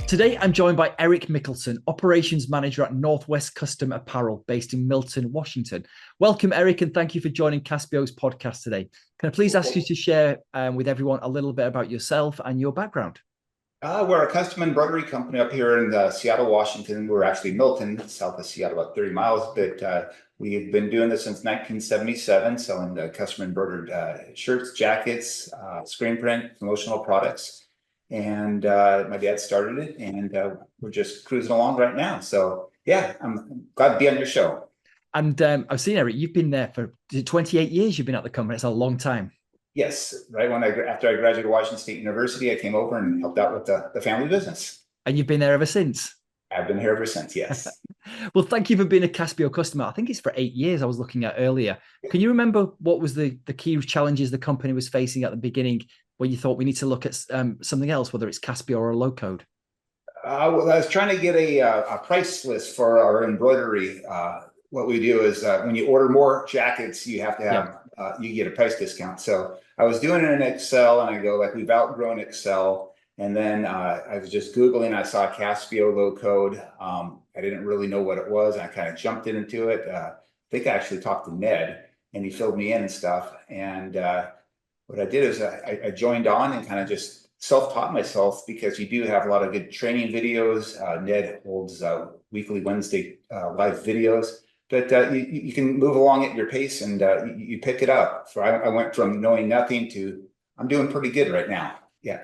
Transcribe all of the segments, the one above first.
Today, I'm joined by Erik Mickelson, Operations Manager at Northwest Custom Apparel, based in Milton, Washington. Welcome, Erik, and thank you for joining Caspio's podcast today. Can I please ask you to share with everyone a little bit about yourself and your background? We're a custom embroidery company up here in Seattle, Washington. We're actually Milton, south of Seattle, about 30 miles, but we've been doing this since 1977, selling custom embroidered shirts, jackets, screen print, promotional products. And my dad started it, and we're just cruising along right now. So yeah, I'm glad to be on your show. And I've seen, Erik, you've been there for 28 years. You've been at the company. It's a long time. Yes, right after I graduated Washington State University, I came over and helped out with the family business. And you've been there ever since? I've been here ever since, yes. Well, thank you for being a Caspio customer. I think it's for 8 years I was looking at earlier. Can you remember what was the key challenges the company was facing at the beginning when you thought we need to look at something else, whether it's Caspio or a low code? Well, I was trying to get a price list for our embroidery. What we do is when you order more jackets, you have to have you get a price discount. So I was doing it in Excel, and I go like, we've outgrown Excel. And then I was just Googling. I saw Caspio low code. I didn't really know what it was. I kind of jumped into it. I think I actually talked to Ned, and he filled me in and stuff. And what I did is I joined on and kind of just self-taught myself, because you do have a lot of good training videos. Ned holds weekly Wednesday live videos, but you can move along at your pace, and you pick it up. So I went from knowing nothing to I'm doing pretty good right now. Yeah.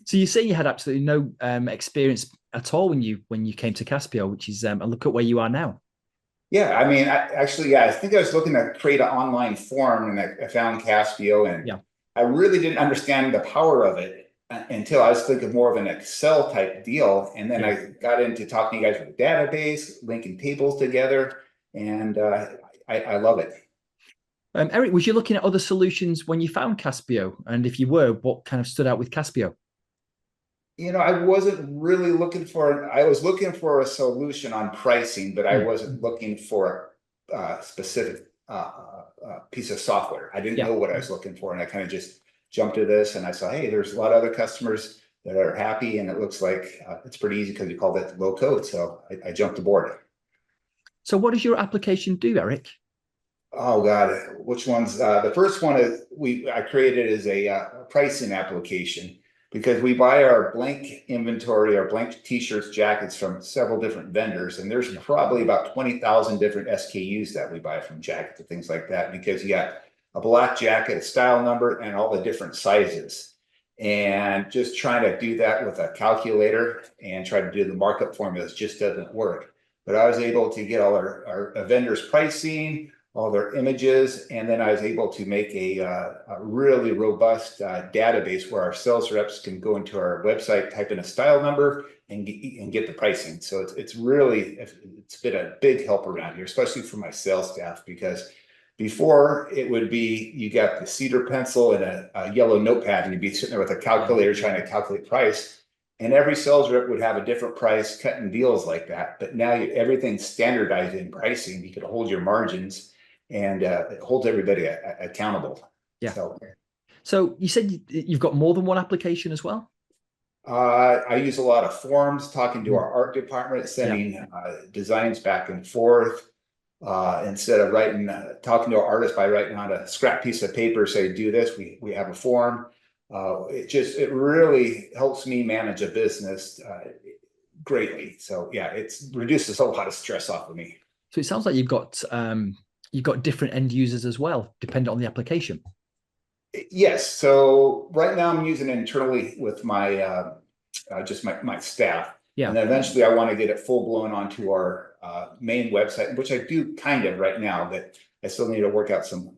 So you say you had absolutely no experience at all when you came to Caspio, which is and look at where you are now. Yeah, I mean, I think I was looking to create an online form, and I found Caspio, and I really didn't understand the power of it until I was thinking more of an Excel type deal. And then I got into talking to you guys with a database, linking tables together, and I love it. Erik, was you looking at other solutions when you found Caspio? And if you were, what kind of stood out with Caspio? I wasn't really I was looking for a solution on pricing, but I wasn't looking for a specific piece of software. I didn't know what I was looking for. And I kind of just jumped to this, and I saw, hey, there's a lot of other customers that are happy. And it looks like it's pretty easy because you call that low code. So I jumped aboard. So what does your application do, Erik? Oh God, which ones? The first one is I created as a pricing application, because we buy our blank inventory, our blank t-shirts, jackets from several different vendors. And there's probably about 20,000 different SKUs that we buy from jackets and things like that, because you got a black jacket, a style number, and all the different sizes. And just trying to do that with a calculator and try to do the markup formulas just doesn't work. But I was able to get all our vendors' pricing, all their images, and then I was able to make a really robust database where our sales reps can go into our website, type in a style number, and get the pricing. So it's been a big help around here, especially for my sales staff, because before it would be you got the cedar pencil and a yellow notepad, and you'd be sitting there with a calculator trying to calculate price. And every sales rep would have a different price, cutting deals like that. But now everything's standardized in pricing. You could hold your margins, and it holds everybody accountable. Yeah. So you said you've got more than one application as well? I use a lot of forums, talking to our art department, sending designs back and forth. Instead of talking to our artist by writing on a scrap piece of paper, say, do this, we have a form. It really helps me manage a business greatly. So yeah, it's reduces a lot of stress off of me. So it sounds like you've got different end users as well, depending on the application. Yes. So right now I'm using it internally with my just my staff. Yeah. And then eventually I want to get it full blown onto our main website, which I do kind of right now, but I still need to work out some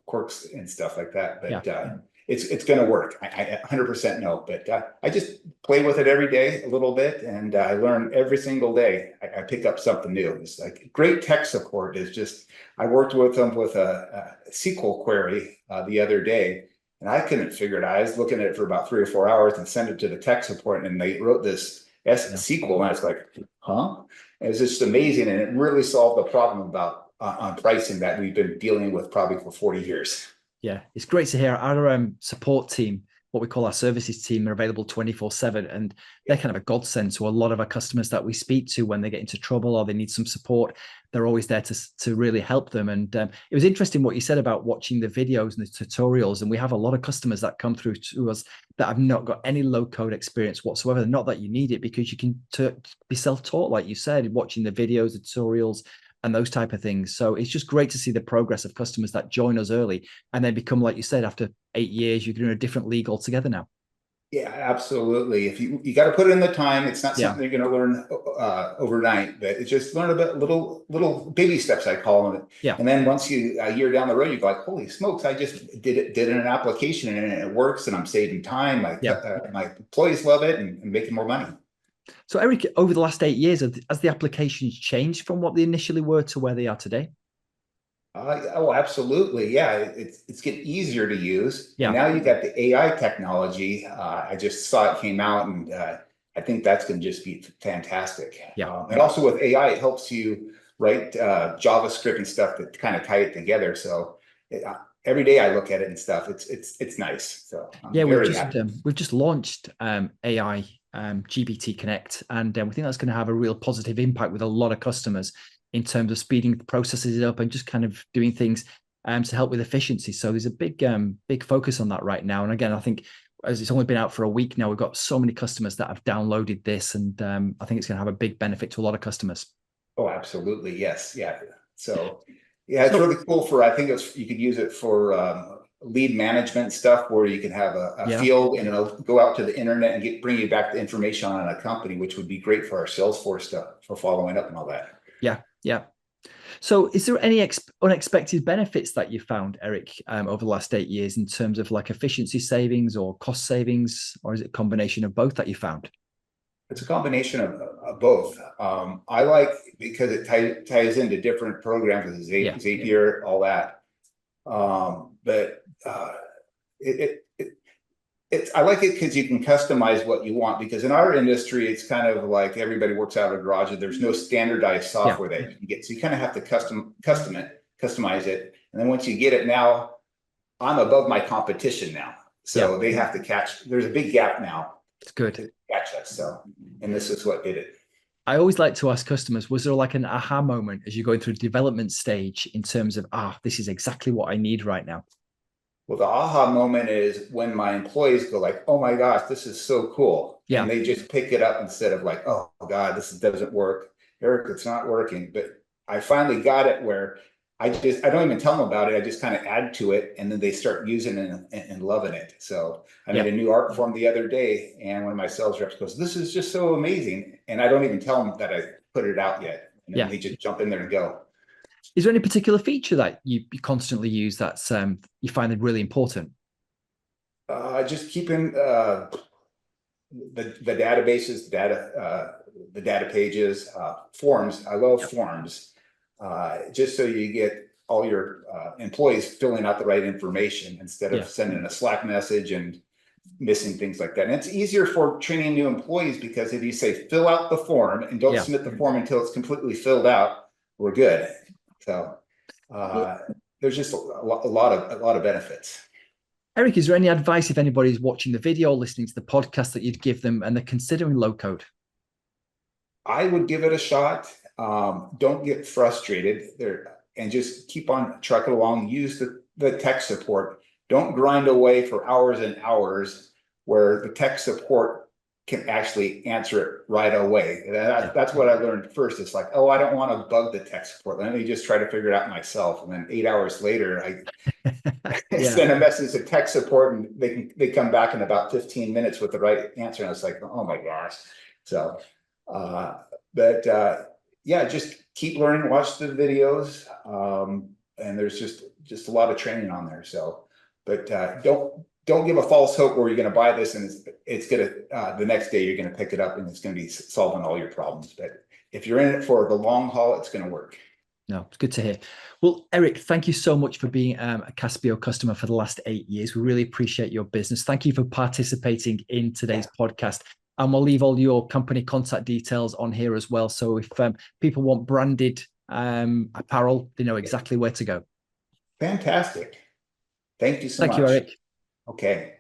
quirks and stuff like that. But it's going to work. I 100% know, but I just play with it every day a little bit, and I learn every single day. I pick up something new. It's like great tech support is just, I worked with them with a SQL query the other day, and I couldn't figure it out. I was looking at it for about 3 or 4 hours and sent it to the tech support, and they wrote this SQL, and I was like, huh? It was just amazing, and it really solved the problem about on pricing that we've been dealing with probably for 40 years. Yeah, it's great to hear. Our support team what we call our services team. They're available 24/7, and they're kind of a godsend to a lot of our customers that we speak to when they get into trouble or they need some support. They're always there to really help them. And it was interesting what you said about watching the videos and the tutorials. And we have a lot of customers that come through to us that have not got any low code experience whatsoever. Not that you need it, because you can be self-taught, like you said, watching the videos, the tutorials, and those type of things. So it's just great to see the progress of customers that join us early and then become, like you said, after 8 years, you're in a different league altogether now. Yeah, absolutely. If you got to put in the time, it's not Yeah. something you're going to learn overnight, but it's just learn a bit, little baby steps, I call them. Yeah. And then once a year down the road, you go like, holy smokes, I just did an application and it works, and I'm saving time. My employees love it, and making more money. So Erik, over the last 8 years, has the applications changed from what they initially were to where they are today? Oh, absolutely. Yeah, it's getting easier to use. Yeah. And now you got the AI technology. I just saw it came out, and I think that's going to just be fantastic. Yeah. And also with AI, it helps you write JavaScript and stuff that kind of tie it together. So every day I look at it and stuff. It's nice. So yeah, we've just launched AI GPT Connect, and we think that's going to have a real positive impact with a lot of customers in terms of speeding the processes up and just kind of doing things to help with efficiency. So there's a big focus on that right now. And again, I think as it's only been out for a week now, we've got so many customers that have downloaded this, and I think it's going to have a big benefit to a lot of customers. Oh, absolutely. Yes. Yeah. So yeah, it's really cool you could use it for lead management stuff, where you can have a field and it'll go out to the internet and bring you back the information on a company, which would be great for our Salesforce stuff for following up and all that. Yeah. Yeah. So is there any unexpected benefits that you found, Erik, over the last 8 years in terms of like efficiency savings or cost savings, or is it a combination of both that you found? It's a combination of both. I like, because it ties into different programs with Zapier, all that. But I like it because you can customize what you want, because in our industry, it's kind of like everybody works out of a garage and there's no standardized software that you can get. So you kind of have to customize it. And then once you get it, now I'm above my competition now. So they have to there's a big gap now. It's good to catch us. So, and this is what did it. I always like to ask customers, was there like an aha moment as you're going through the development stage in terms of, this is exactly what I need right now? Well, the aha moment is when my employees go like, oh my gosh, this is so cool. Yeah. And they just pick it up instead of like, oh God, this doesn't work. Erik, it's not working. But I finally got it where I don't even tell them about it. I just kind of add to it, and then they start using it and loving it. So I made a new art form the other day, and one of my sales reps goes, this is just so amazing. And I don't even tell them that I put it out yet. And then they just jump in there and go. Is there any particular feature that you constantly use that's you find it really important? Just keeping the databases, the data pages, forms. I love forms, just so you get all your employees filling out the right information instead of sending a Slack message and missing things like that. And it's easier for training new employees, because if you say fill out the form and don't submit the form until it's completely filled out, we're good. So there's just a lot of benefits. Erik, is there any advice if anybody's watching the video or listening to the podcast that you'd give them and they're considering low code? I would give it a shot. Don't get frustrated there, and just keep on trucking along. Use the tech support. Don't grind away for hours and hours, where the tech support can actually answer it right away. That's what I learned first. It's like, oh, I don't want to bug the tech support. Let me just try to figure it out myself. And then 8 hours later, I send a message to tech support, and they come back in about 15 minutes with the right answer. And I was like, oh my gosh. So, just keep learning, watch the videos. And there's just a lot of training on there. So, but don't give a false hope where you're going to buy this and it's going to, the next day you're going to pick it up and it's going to be solving all your problems. But if you're in it for the long haul, it's going to work. No, it's good to hear. Well, Erik, thank you so much for being a Caspio customer for the last 8 years. We really appreciate your business. Thank you for participating in today's podcast. And we'll leave all your company contact details on here as well. So if people want branded apparel, they know exactly where to go. Fantastic. Thank you so much. Thank you, Erik. Okay.